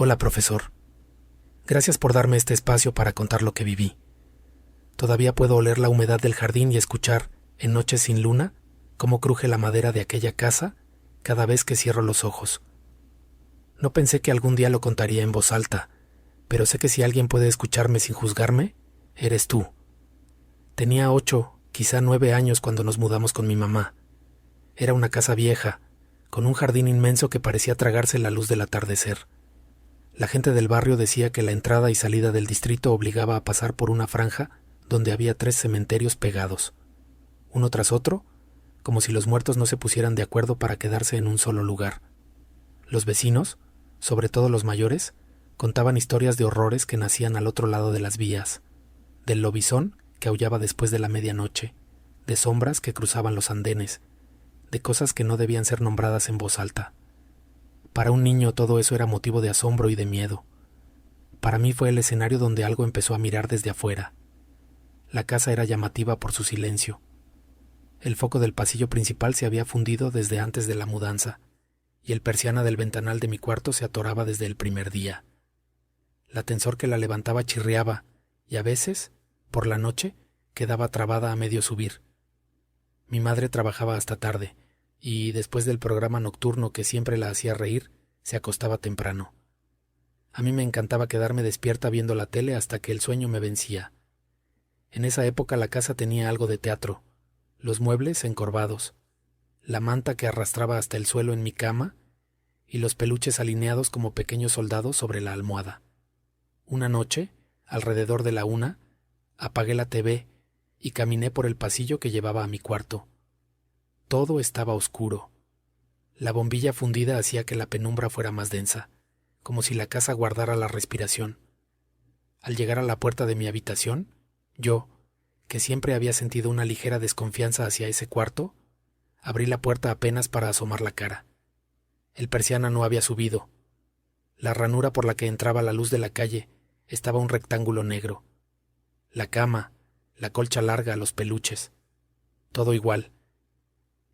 Hola, profesor. Gracias por darme este espacio para contar lo que viví. Todavía puedo oler la humedad del jardín y escuchar, en noches sin luna, cómo cruje la madera de aquella casa cada vez que cierro los ojos. No pensé que algún día lo contaría en voz alta, pero sé que si alguien puede escucharme sin juzgarme, eres tú. Tenía 8, quizá 9 años cuando nos mudamos con mi mamá. Era una casa vieja, con un jardín inmenso que parecía tragarse la luz del atardecer. La gente del barrio decía que la entrada y salida del distrito obligaba a pasar por una franja donde había 3 cementerios pegados, uno tras otro, como si los muertos no se pusieran de acuerdo para quedarse en un solo lugar. Los vecinos, sobre todo los mayores, contaban historias de horrores que nacían al otro lado de las vías, del lobizón que aullaba después de la medianoche, de sombras que cruzaban los andenes, de cosas que no debían ser nombradas en voz alta. Para un niño todo eso era motivo de asombro y de miedo. Para mí fue el escenario donde algo empezó a mirar desde afuera. La casa era llamativa por su silencio. El foco del pasillo principal se había fundido desde antes de la mudanza, y el persiana del ventanal de mi cuarto se atoraba desde el primer día. La tensor que la levantaba chirriaba, y a veces, por la noche, quedaba trabada a medio subir. Mi madre trabajaba hasta tarde, y después del programa nocturno que siempre la hacía reír, se acostaba temprano. A mí me encantaba quedarme despierta viendo la tele hasta que el sueño me vencía. En esa época la casa tenía algo de teatro, los muebles encorvados, la manta que arrastraba hasta el suelo en mi cama y los peluches alineados como pequeños soldados sobre la almohada. Una noche, alrededor de la 1, apagué la TV y caminé por el pasillo que llevaba a mi cuarto. Todo estaba oscuro. La bombilla fundida hacía que la penumbra fuera más densa, como si la casa guardara la respiración. Al llegar a la puerta de mi habitación, yo, que siempre había sentido una ligera desconfianza hacia ese cuarto, abrí la puerta apenas para asomar la cara. El persiana no había subido. La ranura por la que entraba la luz de la calle estaba un rectángulo negro. La cama, la colcha larga, los peluches, todo igual.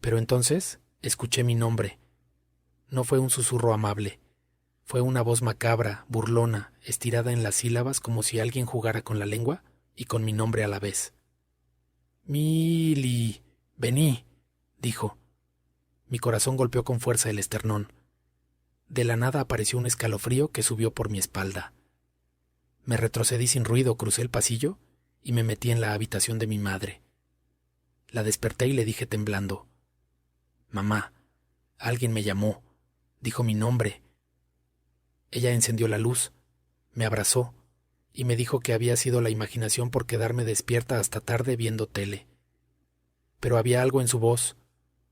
Pero entonces escuché mi nombre. No fue un susurro amable. Fue una voz macabra, burlona, estirada en las sílabas como si alguien jugara con la lengua y con mi nombre a la vez. «Mili, vení», dijo. Mi corazón golpeó con fuerza el esternón. De la nada apareció un escalofrío que subió por mi espalda. Me retrocedí sin ruido, crucé el pasillo y me metí en la habitación de mi madre. La desperté y le dije temblando: «Mamá, alguien me llamó, dijo mi nombre». Ella encendió la luz, me abrazó y me dijo que había sido la imaginación por quedarme despierta hasta tarde viendo tele. Pero había algo en su voz,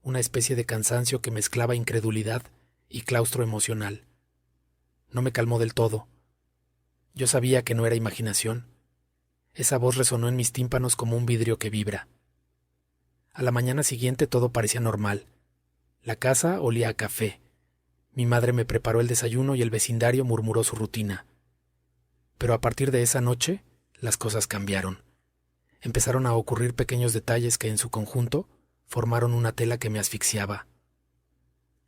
una especie de cansancio que mezclaba incredulidad y claustro emocional. No me calmó del todo. Yo sabía que no era imaginación. Esa voz resonó en mis tímpanos como un vidrio que vibra. A la mañana siguiente todo parecía normal. La casa olía a café. Mi madre me preparó el desayuno y el vecindario murmuró su rutina. Pero a partir de esa noche, las cosas cambiaron. Empezaron a ocurrir pequeños detalles que en su conjunto formaron una tela que me asfixiaba.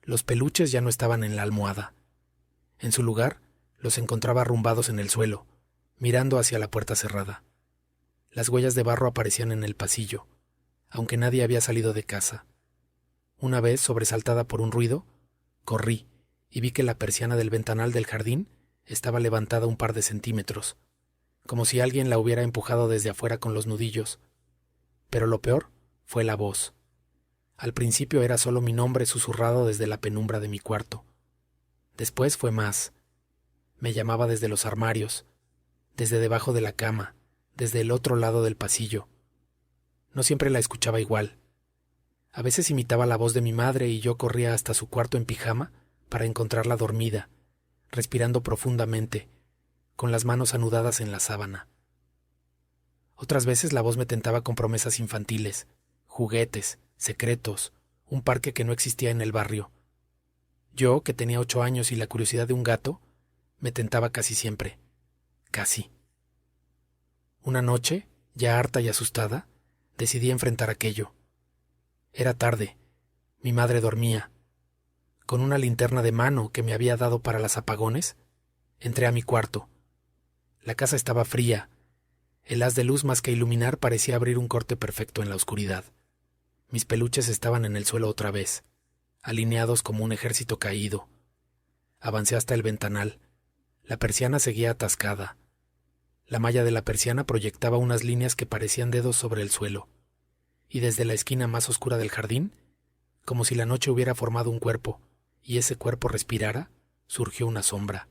Los peluches ya no estaban en la almohada. En su lugar, los encontraba arrumbados en el suelo, mirando hacia la puerta cerrada. Las huellas de barro aparecían en el pasillo, aunque nadie había salido de casa. Una vez, sobresaltada por un ruido, corrí y vi que la persiana del ventanal del jardín estaba levantada un par de centímetros, como si alguien la hubiera empujado desde afuera con los nudillos. Pero lo peor fue la voz. Al principio era solo mi nombre susurrado desde la penumbra de mi cuarto. Después fue más. Me llamaba desde los armarios, desde debajo de la cama, desde el otro lado del pasillo. No siempre la escuchaba igual. A veces imitaba la voz de mi madre y yo corría hasta su cuarto en pijama para encontrarla dormida, respirando profundamente, con las manos anudadas en la sábana. Otras veces la voz me tentaba con promesas infantiles, juguetes, secretos, un parque que no existía en el barrio. Yo, que tenía 8 años y la curiosidad de un gato, me tentaba casi siempre. Casi. Una noche, ya harta y asustada, decidí enfrentar aquello. Era tarde. Mi madre dormía. Con una linterna de mano que me había dado para las apagones, Entré a mi cuarto. La casa estaba fría. El haz de luz más que iluminar parecía abrir un corte perfecto en la oscuridad. Mis peluches estaban en el suelo otra vez, alineados como un ejército caído. Avancé hasta el ventanal. La persiana seguía atascada. La malla de la persiana proyectaba unas líneas que parecían dedos sobre el suelo, y desde la esquina más oscura del jardín, como si la noche hubiera formado un cuerpo, y ese cuerpo respirara, surgió una sombra.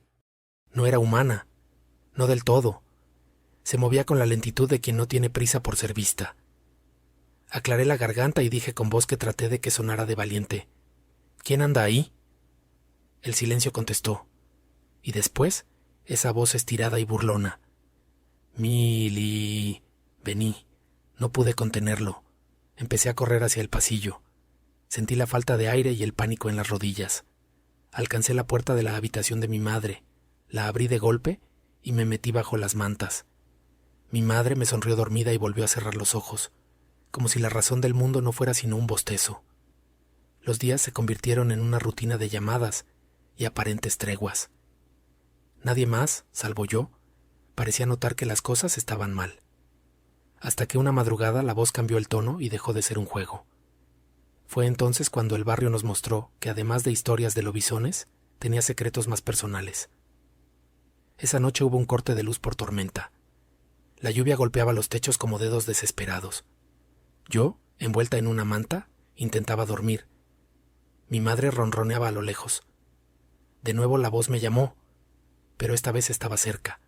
No era humana, no del todo. Se movía con la lentitud de quien no tiene prisa por ser vista. Aclaré la garganta y dije con voz que traté de que sonara de valiente: ¿Quién anda ahí? El silencio contestó, y después esa voz estirada y burlona: Milly. Vení. No pude contenerlo. Empecé a correr hacia el pasillo. Sentí la falta de aire y el pánico en las rodillas. Alcancé la puerta de la habitación de mi madre, la abrí de golpe y me metí bajo las mantas. Mi madre me sonrió dormida y volvió a cerrar los ojos, como si la razón del mundo no fuera sino un bostezo. Los días se convirtieron en una rutina de llamadas y aparentes treguas. Nadie más, salvo yo, parecía notar que las cosas estaban mal. Hasta que una madrugada la voz cambió el tono y dejó de ser un juego. Fue entonces cuando el barrio nos mostró que, además de historias de lobisones, tenía secretos más personales. Esa noche hubo un corte de luz por tormenta. La lluvia golpeaba los techos como dedos desesperados. Yo, envuelta en una manta, intentaba dormir. Mi madre ronroneaba a lo lejos. De nuevo la voz me llamó, pero esta vez estaba cerca,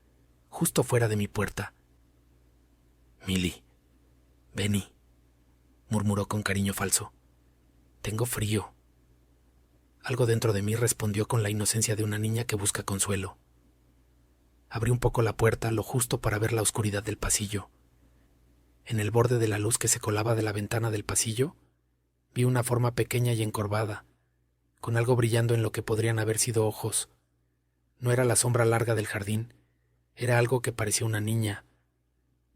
justo fuera de mi puerta. Milly, vení, murmuró con cariño falso. Tengo frío. Algo dentro de mí respondió con la inocencia de una niña que busca consuelo. Abrí un poco la puerta, lo justo para ver la oscuridad del pasillo. En el borde de la luz que se colaba de la ventana del pasillo, vi una forma pequeña y encorvada, con algo brillando en lo que podrían haber sido ojos. No era la sombra larga del jardín, era algo que parecía una niña.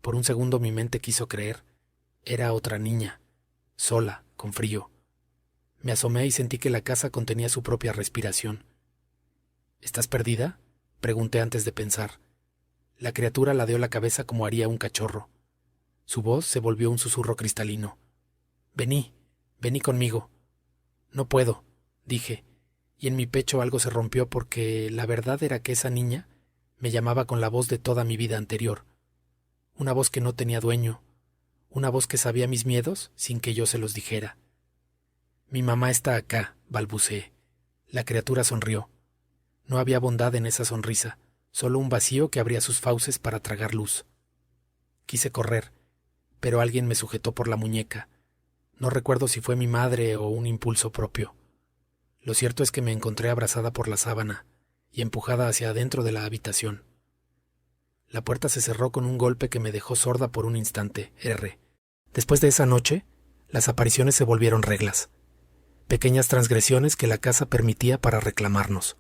Por un segundo mi mente quiso creer. Era otra niña, sola, con frío. Me asomé y sentí que la casa contenía su propia respiración. ¿Estás perdida?, pregunté antes de pensar. La criatura ladeó la cabeza como haría un cachorro. Su voz se volvió un susurro cristalino. Vení conmigo. No puedo, dije, y en mi pecho algo se rompió porque la verdad era que esa niña me llamaba con la voz de toda mi vida anterior. Una voz que no tenía dueño, una voz que sabía mis miedos sin que yo se los dijera. Mi mamá está acá, balbuceé. La criatura sonrió. No había bondad en esa sonrisa, solo un vacío que abría sus fauces para tragar luz. Quise correr, pero alguien me sujetó por la muñeca. No recuerdo si fue mi madre o un impulso propio. Lo cierto es que me encontré abrazada por la sábana y empujada hacia adentro de la habitación. La puerta se cerró con un golpe que me dejó sorda por un instante. Después de esa noche, las apariciones se volvieron reglas. Pequeñas transgresiones que la casa permitía para reclamarnos.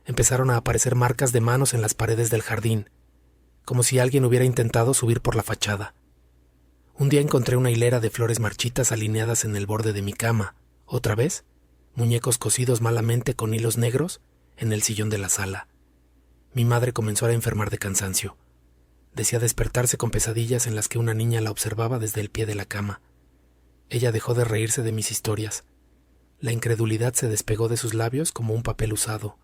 Empezaron a aparecer marcas de manos en las paredes del jardín, como si alguien hubiera intentado subir por la fachada. Un día encontré una hilera de flores marchitas alineadas en el borde de mi cama. Otra vez, muñecos cosidos malamente con hilos negros en el sillón de la sala. Mi madre comenzó a enfermar de cansancio. Decía despertarse con pesadillas en las que una niña la observaba desde el pie de la cama. Ella dejó de reírse de mis historias. La incredulidad se despegó de sus labios como un papel usado.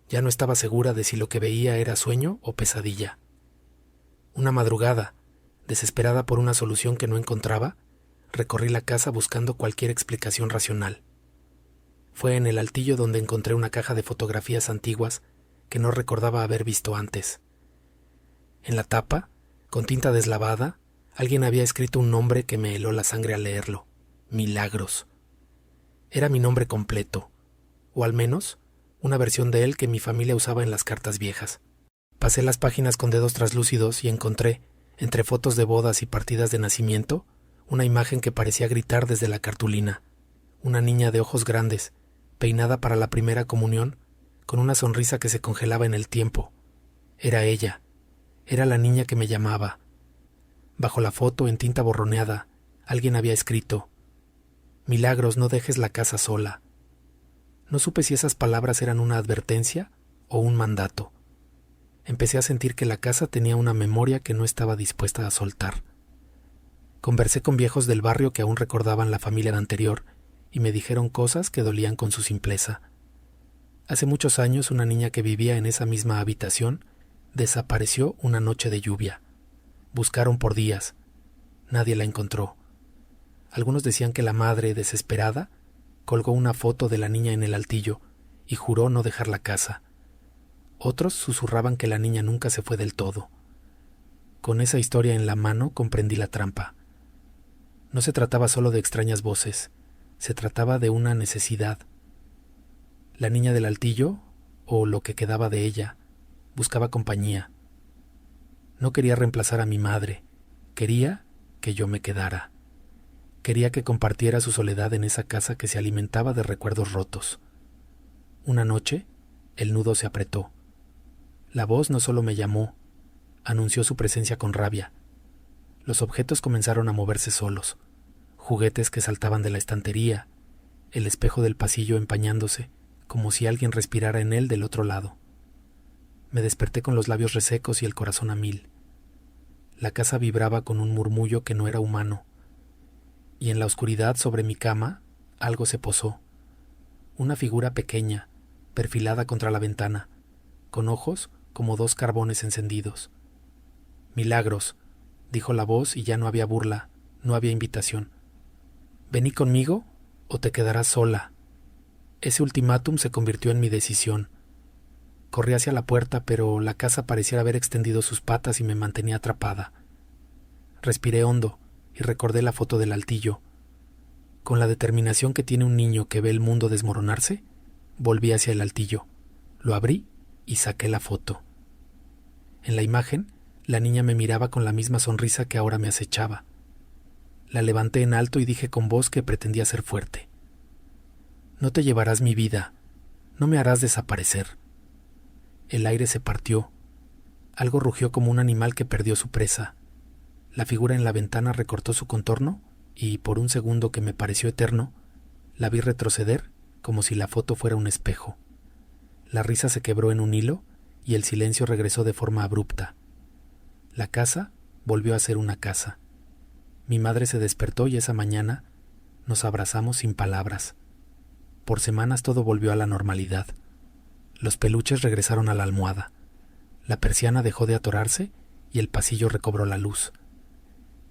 Ya no estaba segura de si lo que veía era sueño o pesadilla. Una madrugada, desesperada por una solución que no encontraba, recorrí la casa buscando cualquier explicación racional. Fue en el altillo donde encontré una caja de fotografías antiguas que no recordaba haber visto antes. En la tapa, con tinta deslavada, alguien había escrito un nombre que me heló la sangre al leerlo: Milagros. Era mi nombre completo, o al menos una versión de él que mi familia usaba en las cartas viejas. Pasé las páginas con dedos translúcidos y encontré, entre fotos de bodas y partidas de nacimiento, una imagen que parecía gritar desde la cartulina. Una niña de ojos grandes, peinada para la primera comunión, con una sonrisa que se congelaba en el tiempo. Era ella. Era la niña que me llamaba. Bajo la foto, en tinta borroneada, alguien había escrito: Milagros, no dejes la casa sola. No supe si esas palabras eran una advertencia o un mandato. Empecé a sentir que la casa tenía una memoria que no estaba dispuesta a soltar. Conversé con viejos del barrio que aún recordaban la familia anterior y me dijeron cosas que dolían con su simpleza. Hace muchos años una niña que vivía en esa misma habitación desapareció una noche de lluvia. Buscaron por días. Nadie la encontró. Algunos decían que la madre, desesperada, colgó una foto de la niña en el altillo y juró no dejar la casa. Otros susurraban que la niña nunca se fue del todo. Con esa historia en la mano comprendí la trampa. No se trataba solo de extrañas voces, se trataba de una necesidad. La niña del altillo, o lo que quedaba de ella, buscaba compañía. No quería reemplazar a mi madre, quería que yo me quedara. Quería que compartiera su soledad en esa casa que se alimentaba de recuerdos rotos. Una noche, el nudo se apretó. La voz no solo me llamó, anunció su presencia con rabia. Los objetos comenzaron a moverse solos, juguetes que saltaban de la estantería, el espejo del pasillo empañándose, como si alguien respirara en él del otro lado. Me desperté con los labios resecos y el corazón a mil. La casa vibraba con un murmullo que no era humano, y en la oscuridad sobre mi cama algo se posó. Una figura pequeña, perfilada contra la ventana, con ojos como dos carbones encendidos. «Milagros», dijo la voz, y ya no había burla, no había invitación. «¿Vení conmigo o te quedarás sola?» Ese ultimátum se convirtió en mi decisión. Corrí hacia la puerta, pero la casa pareciera haber extendido sus patas y me mantenía atrapada. Respiré hondo y recordé la foto del altillo. Con la determinación que tiene un niño que ve el mundo desmoronarse, volví hacia el altillo. Lo abrí y saqué la foto. En la imagen, la niña me miraba con la misma sonrisa que ahora me acechaba. La levanté en alto y dije con voz que pretendía ser fuerte: «No te llevarás mi vida, no me harás desaparecer». El aire se partió. Algo rugió como un animal que perdió su presa. La figura en la ventana recortó su contorno y, por un segundo que me pareció eterno, la vi retroceder como si la foto fuera un espejo. La risa se quebró en un hilo y el silencio regresó de forma abrupta. La casa volvió a ser una casa. Mi madre se despertó y esa mañana nos abrazamos sin palabras. Por semanas todo volvió a la normalidad. Los peluches regresaron a la almohada. La persiana dejó de atorarse y el pasillo recobró la luz.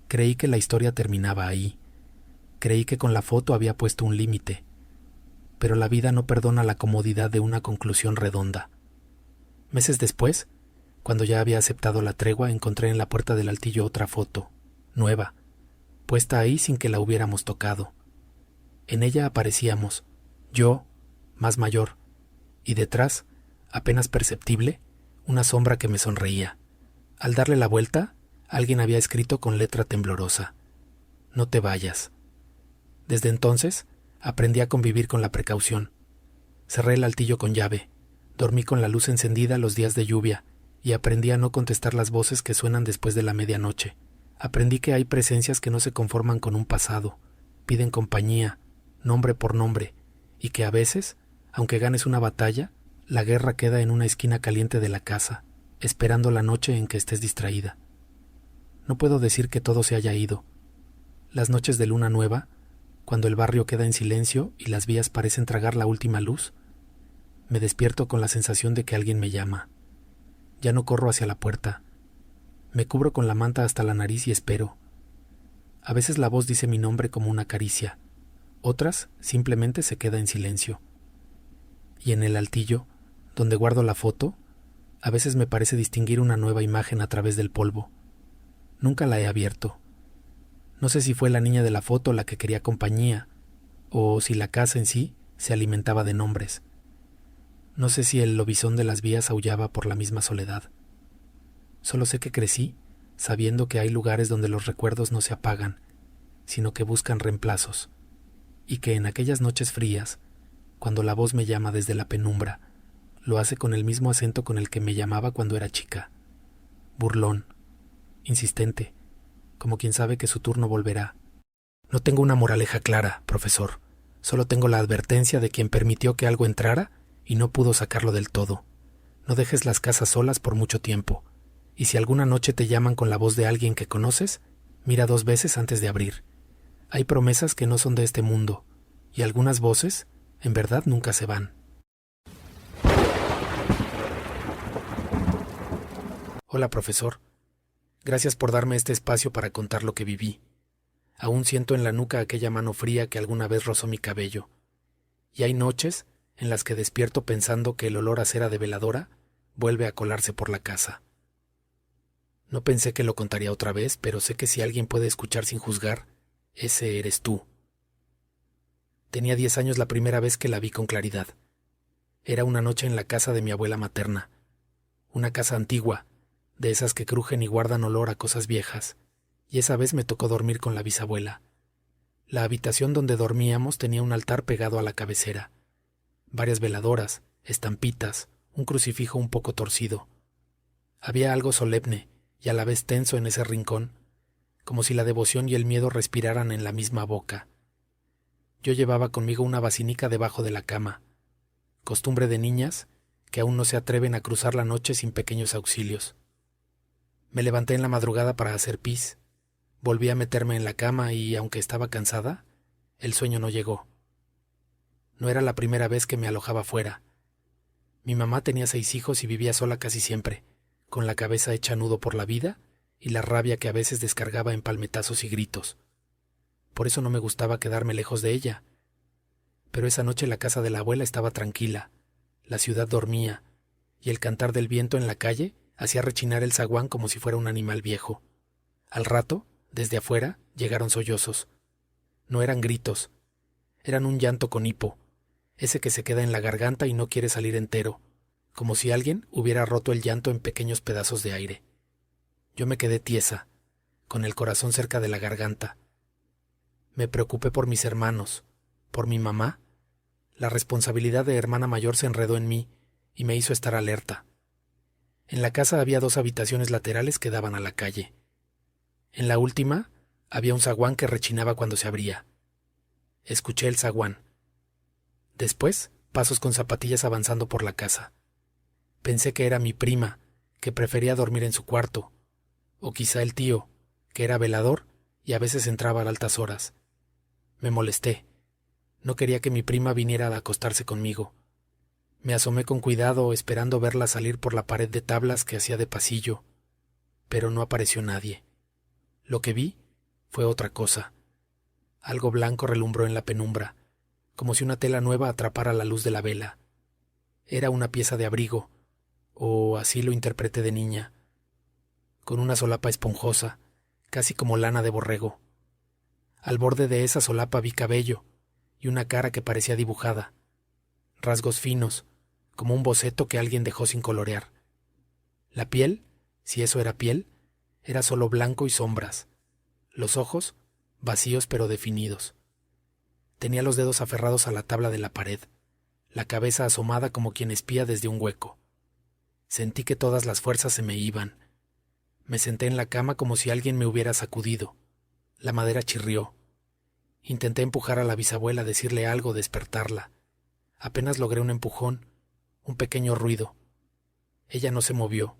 Creí que la historia terminaba ahí. Creí que con la foto había puesto un límite. Pero la vida no perdona la comodidad de una conclusión redonda. Meses después, cuando ya había aceptado la tregua, encontré en la puerta del altillo otra foto, nueva, puesta ahí sin que la hubiéramos tocado. En ella aparecíamos, yo, más mayor, y detrás, apenas perceptible, una sombra que me sonreía. Al darle la vuelta, alguien había escrito con letra temblorosa: «No te vayas». Desde entonces, aprendí a convivir con la precaución. Cerré el altillo con llave, dormí con la luz encendida los días de lluvia y aprendí a no contestar las voces que suenan después de la medianoche. Aprendí que hay presencias que no se conforman con un pasado, piden compañía, nombre por nombre, y que a veces, aunque ganes una batalla, la guerra queda en una esquina caliente de la casa, esperando la noche en que estés distraída. No puedo decir que todo se haya ido. Las noches de luna nueva, cuando el barrio queda en silencio y las vías parecen tragar la última luz, me despierto con la sensación de que alguien me llama. Ya no corro hacia la puerta. Me cubro con la manta hasta la nariz y espero. A veces la voz dice mi nombre como una caricia, otras simplemente se queda en silencio. Y en el altillo, donde guardo la foto, a veces me parece distinguir una nueva imagen a través del polvo. Nunca la he abierto. No sé si fue la niña de la foto la que quería compañía, o si la casa en sí se alimentaba de nombres. No sé si el lobizón de las vías aullaba por la misma soledad. Solo sé que crecí sabiendo que hay lugares donde los recuerdos no se apagan, sino que buscan reemplazos, y que en aquellas noches frías, cuando la voz me llama desde la penumbra, lo hace con el mismo acento con el que me llamaba cuando era chica. Burlón, insistente, como quien sabe que su turno volverá. No tengo una moraleja clara, profesor. Solo tengo la advertencia de quien permitió que algo entrara y no pudo sacarlo del todo. No dejes las casas solas por mucho tiempo, y si alguna noche te llaman con la voz de alguien que conoces, mira 2 veces antes de abrir. Hay promesas que no son de este mundo, y algunas voces, en verdad, nunca se van. Hola, profesor. Gracias por darme este espacio para contar lo que viví. Aún siento en la nuca aquella mano fría que alguna vez rozó mi cabello. Y hay noches en las que despierto pensando que el olor a cera de veladora vuelve a colarse por la casa. No pensé que lo contaría otra vez, pero sé que si alguien puede escuchar sin juzgar, ese eres tú. Tenía 10 años la primera vez que la vi con claridad. Era una noche en la casa de mi abuela materna. Una casa antigua, de esas que crujen y guardan olor a cosas viejas, y esa vez me tocó dormir con la bisabuela. La habitación donde dormíamos tenía un altar pegado a la cabecera, varias veladoras, estampitas, un crucifijo un poco torcido. Había algo solemne y a la vez tenso en ese rincón, como si la devoción y el miedo respiraran en la misma boca. Yo llevaba conmigo una basinica debajo de la cama, costumbre de niñas que aún no se atreven a cruzar la noche sin pequeños auxilios. Me levanté en la madrugada para hacer pis, volví a meterme en la cama y, aunque estaba cansada, el sueño no llegó. No era la primera vez que me alojaba fuera. Mi mamá tenía 6 hijos y vivía sola casi siempre, con la cabeza hecha nudo por la vida y la rabia que a veces descargaba en palmetazos y gritos. Por eso no me gustaba quedarme lejos de ella. Pero esa noche la casa de la abuela estaba tranquila, la ciudad dormía, y el cantar del viento en la calle hacía rechinar el zaguán como si fuera un animal viejo. Al rato, desde afuera, llegaron sollozos. No eran gritos, eran un llanto con hipo, ese que se queda en la garganta y no quiere salir entero, como si alguien hubiera roto el llanto en pequeños pedazos de aire. Yo me quedé tiesa, con el corazón cerca de la garganta. Me preocupé por mis hermanos, por mi mamá. La responsabilidad de hermana mayor se enredó en mí y me hizo estar alerta. En la casa había 2 habitaciones laterales que daban a la calle. En la última había un zaguán que rechinaba cuando se abría. Escuché el zaguán. Después, pasos con zapatillas avanzando por la casa. Pensé que era mi prima, que prefería dormir en su cuarto, o quizá el tío, que era velador y a veces entraba a altas horas. Me molesté. No quería que mi prima viniera a acostarse conmigo. Me asomé con cuidado, esperando verla salir por la pared de tablas que hacía de pasillo, pero no apareció nadie. Lo que vi fue otra cosa. Algo blanco relumbró en la penumbra, como si una tela nueva atrapara la luz de la vela. Era una pieza de abrigo, o así lo interpreté de niña, con una solapa esponjosa, casi como lana de borrego. Al borde de esa solapa vi cabello y una cara que parecía dibujada, rasgos finos, como un boceto que alguien dejó sin colorear. La piel, si eso era piel, era solo blanco y sombras. Los ojos, vacíos pero definidos. Tenía los dedos aferrados a la tabla de la pared, la cabeza asomada como quien espía desde un hueco. Sentí que todas las fuerzas se me iban. Me senté en la cama como si alguien me hubiera sacudido. La madera chirrió. Intenté empujar a la bisabuela, decirle algo, despertarla. Apenas logré un empujón, un pequeño ruido. Ella no se movió.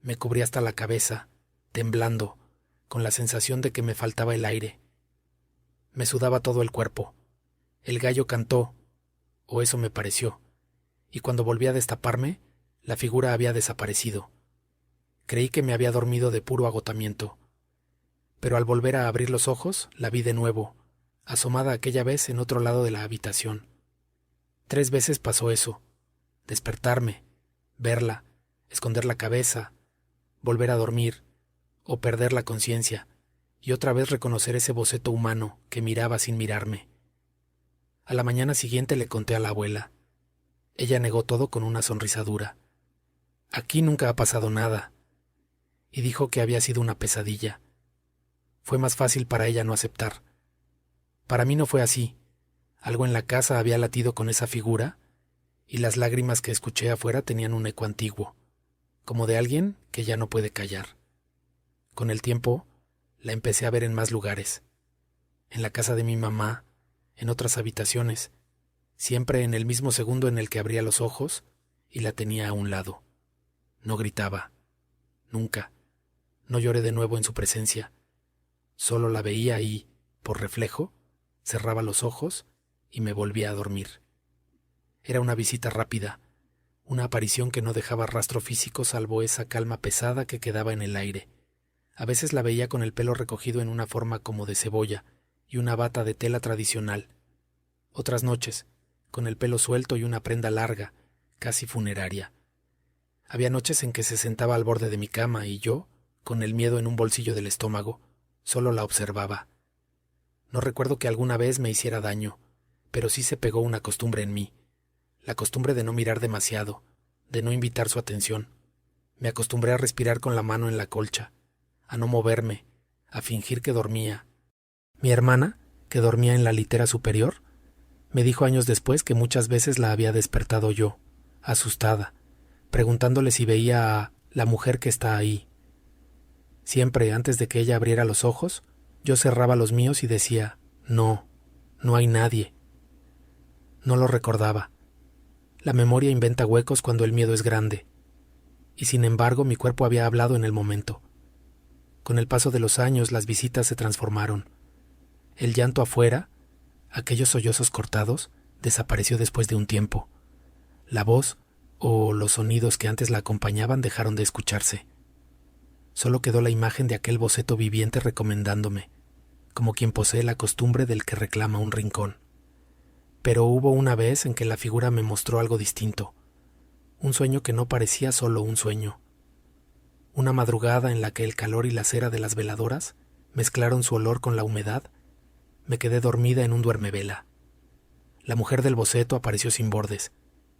Me cubrí hasta la cabeza, temblando, con la sensación de que me faltaba el aire. Me sudaba todo el cuerpo. El gallo cantó, o eso me pareció, y cuando volví a destaparme, la figura había desaparecido. Creí que me había dormido de puro agotamiento, pero al volver a abrir los ojos, la vi de nuevo, asomada aquella vez en otro lado de la habitación. 3 veces pasó eso: despertarme, verla, esconder la cabeza, volver a dormir, o perder la conciencia, y otra vez reconocer ese boceto humano que miraba sin mirarme. A la mañana siguiente le conté a la abuela. Ella negó todo con una sonrisa dura. Aquí nunca ha pasado nada, y dijo que había sido una pesadilla. Fue más fácil para ella no aceptar. Para mí no fue así. Algo en la casa había latido con esa figura, y las lágrimas que escuché afuera tenían un eco antiguo, como de alguien que ya no puede callar. Con el tiempo, la empecé a ver en más lugares. En la casa de mi mamá, en otras habitaciones, siempre en el mismo segundo en el que abría los ojos y la tenía a un lado. No gritaba. Nunca. No lloré de nuevo en su presencia. Solo la veía y, por reflejo, cerraba los ojos y me volvía a dormir. Era una visita rápida, una aparición que no dejaba rastro físico salvo esa calma pesada que quedaba en el aire. A veces la veía con el pelo recogido en una forma como de cebolla y una bata de tela tradicional. Otras noches, con el pelo suelto y una prenda larga, casi funeraria. Había noches en que se sentaba al borde de mi cama y yo, con el miedo en un bolsillo del estómago, solo la observaba. No recuerdo que alguna vez me hiciera daño, pero sí se pegó una costumbre en mí. La costumbre de no mirar demasiado, de no invitar su atención. Me acostumbré a respirar con la mano en la colcha, a no moverme, a fingir que dormía. Mi hermana, que dormía en la litera superior, me dijo años después que muchas veces la había despertado yo, asustada, preguntándole si veía a la mujer que está ahí. Siempre, antes de que ella abriera los ojos, yo cerraba los míos y decía, no, no hay nadie. No lo recordaba. La memoria inventa huecos cuando el miedo es grande. Y sin embargo mi cuerpo había hablado en el momento. Con el paso de los años las visitas se transformaron. El llanto afuera, aquellos sollozos cortados, desapareció después de un tiempo. La voz o los sonidos que antes la acompañaban dejaron de escucharse. Solo quedó la imagen de aquel boceto viviente recomendándome, como quien posee la costumbre del que reclama un rincón. Pero hubo una vez en que la figura me mostró algo distinto, un sueño que no parecía solo un sueño. Una madrugada en la que el calor y la cera de las veladoras mezclaron su olor con la humedad, me quedé dormida en un duermevela. La mujer del boceto apareció sin bordes,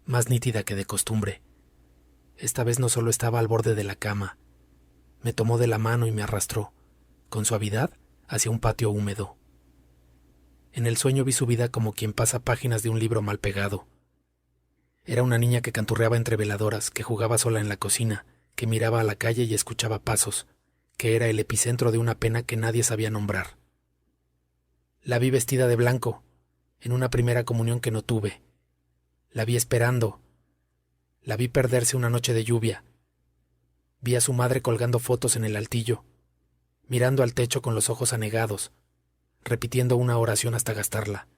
más nítida que de costumbre. Esta vez no solo estaba al borde de la cama, me tomó de la mano y me arrastró, con suavidad, hacia un patio húmedo. En el sueño vi su vida como quien pasa páginas de un libro mal pegado. Era una niña que canturreaba entre veladoras, que jugaba sola en la cocina, que miraba a la calle y escuchaba pasos, que era el epicentro de una pena que nadie sabía nombrar. La vi vestida de blanco, en una primera comunión que no tuve. La vi esperando. La vi perderse una noche de lluvia. Vi a su madre colgando fotos en el altillo, mirando al techo con los ojos anegados, repitiendo una oración hasta gastarla.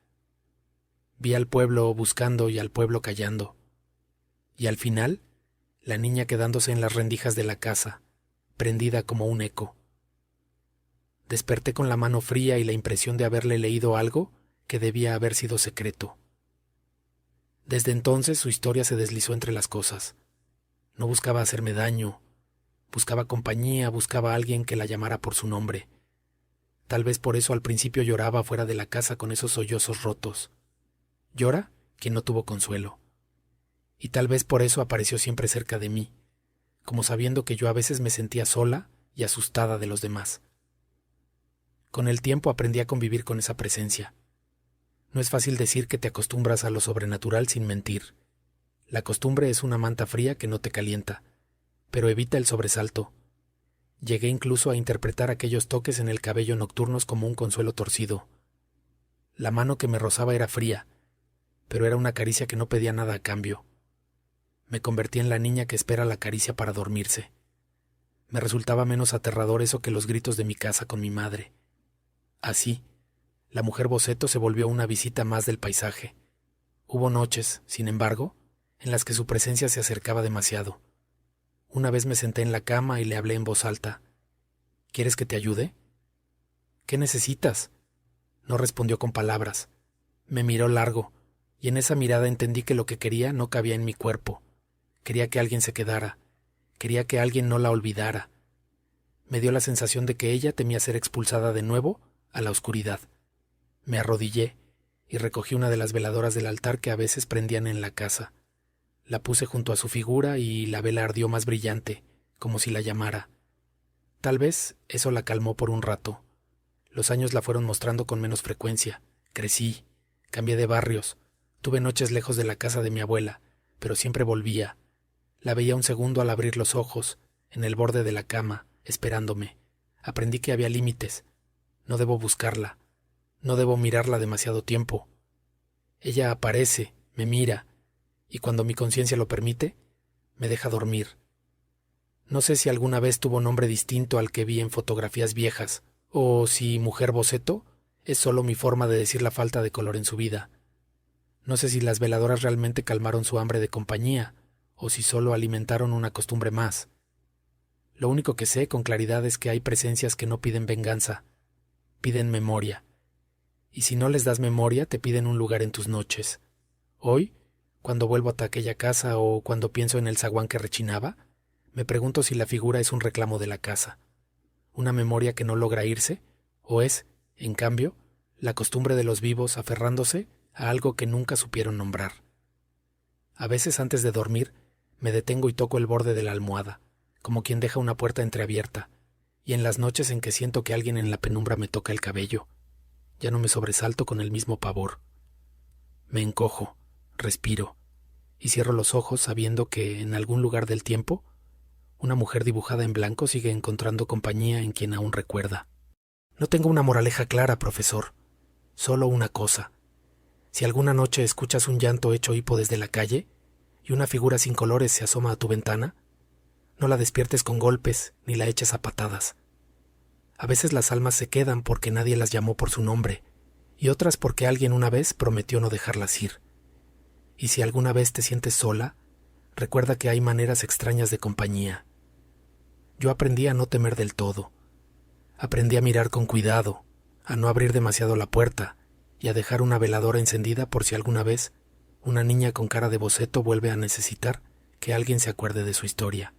Vi al pueblo buscando y al pueblo callando. Y al final, la niña quedándose en las rendijas de la casa, prendida como un eco. Desperté con la mano fría y la impresión de haberle leído algo que debía haber sido secreto. Desde entonces su historia se deslizó entre las cosas. No buscaba hacerme daño, buscaba compañía, buscaba a alguien que la llamara por su nombre. Tal vez por eso al principio lloraba fuera de la casa con esos sollozos rotos. Llora quien no tuvo consuelo. Y tal vez por eso apareció siempre cerca de mí, como sabiendo que yo a veces me sentía sola y asustada de los demás. Con el tiempo aprendí a convivir con esa presencia. No es fácil decir que te acostumbras a lo sobrenatural sin mentir. La costumbre es una manta fría que no te calienta, pero evita el sobresalto. Llegué incluso a interpretar aquellos toques en el cabello nocturnos como un consuelo torcido. La mano que me rozaba era fría, pero era una caricia que no pedía nada a cambio. Me convertí en la niña que espera la caricia para dormirse. Me resultaba menos aterrador eso que los gritos de mi casa con mi madre. Así, la mujer boceto se volvió una visita más del paisaje. Hubo noches, sin embargo, en las que su presencia se acercaba demasiado. Una vez me senté en la cama y le hablé en voz alta. ¿Quieres que te ayude? ¿Qué necesitas? No respondió con palabras. Me miró largo, y en esa mirada entendí que lo que quería no cabía en mi cuerpo. Quería que alguien se quedara. Quería que alguien no la olvidara. Me dio la sensación de que ella temía ser expulsada de nuevo a la oscuridad. Me arrodillé y recogí una de las veladoras del altar que a veces prendían en la casa. La puse junto a su figura y la vela ardió más brillante, como si la llamara. Tal vez eso la calmó por un rato. Los años la fueron mostrando con menos frecuencia. Crecí, cambié de barrios, tuve noches lejos de la casa de mi abuela, pero siempre volvía. La veía un segundo al abrir los ojos, en el borde de la cama, esperándome. Aprendí que había límites. No debo buscarla. No debo mirarla demasiado tiempo. Ella aparece, me mira, y cuando mi conciencia lo permite, me deja dormir. No sé si alguna vez tuvo nombre distinto al que vi en fotografías viejas, o si mujer boceto es solo mi forma de decir la falta de color en su vida. No sé si las veladoras realmente calmaron su hambre de compañía, o si solo alimentaron una costumbre más. Lo único que sé con claridad es que hay presencias que no piden venganza, piden memoria. Y si no les das memoria, te piden un lugar en tus noches. Hoy, cuando vuelvo a aquella casa o cuando pienso en el zaguán que rechinaba, me pregunto si la figura es un reclamo de la casa, una memoria que no logra irse, o es, en cambio, la costumbre de los vivos aferrándose a algo que nunca supieron nombrar. A veces antes de dormir, me detengo y toco el borde de la almohada, como quien deja una puerta entreabierta, y en las noches en que siento que alguien en la penumbra me toca el cabello, ya no me sobresalto con el mismo pavor. Me encojo, respiro, y cierro los ojos sabiendo que en algún lugar del tiempo, una mujer dibujada en blanco sigue encontrando compañía en quien aún recuerda. No tengo una moraleja clara, profesor, solo una cosa. Si alguna noche escuchas un llanto hecho hipo desde la calle y una figura sin colores se asoma a tu ventana, no la despiertes con golpes ni la eches a patadas. A veces las almas se quedan porque nadie las llamó por su nombre y otras porque alguien una vez prometió no dejarlas ir. Y si alguna vez te sientes sola, recuerda que hay maneras extrañas de compañía. Yo aprendí a no temer del todo. Aprendí a mirar con cuidado, a no abrir demasiado la puerta y a dejar una veladora encendida por si alguna vez una niña con cara de boceto vuelve a necesitar que alguien se acuerde de su historia.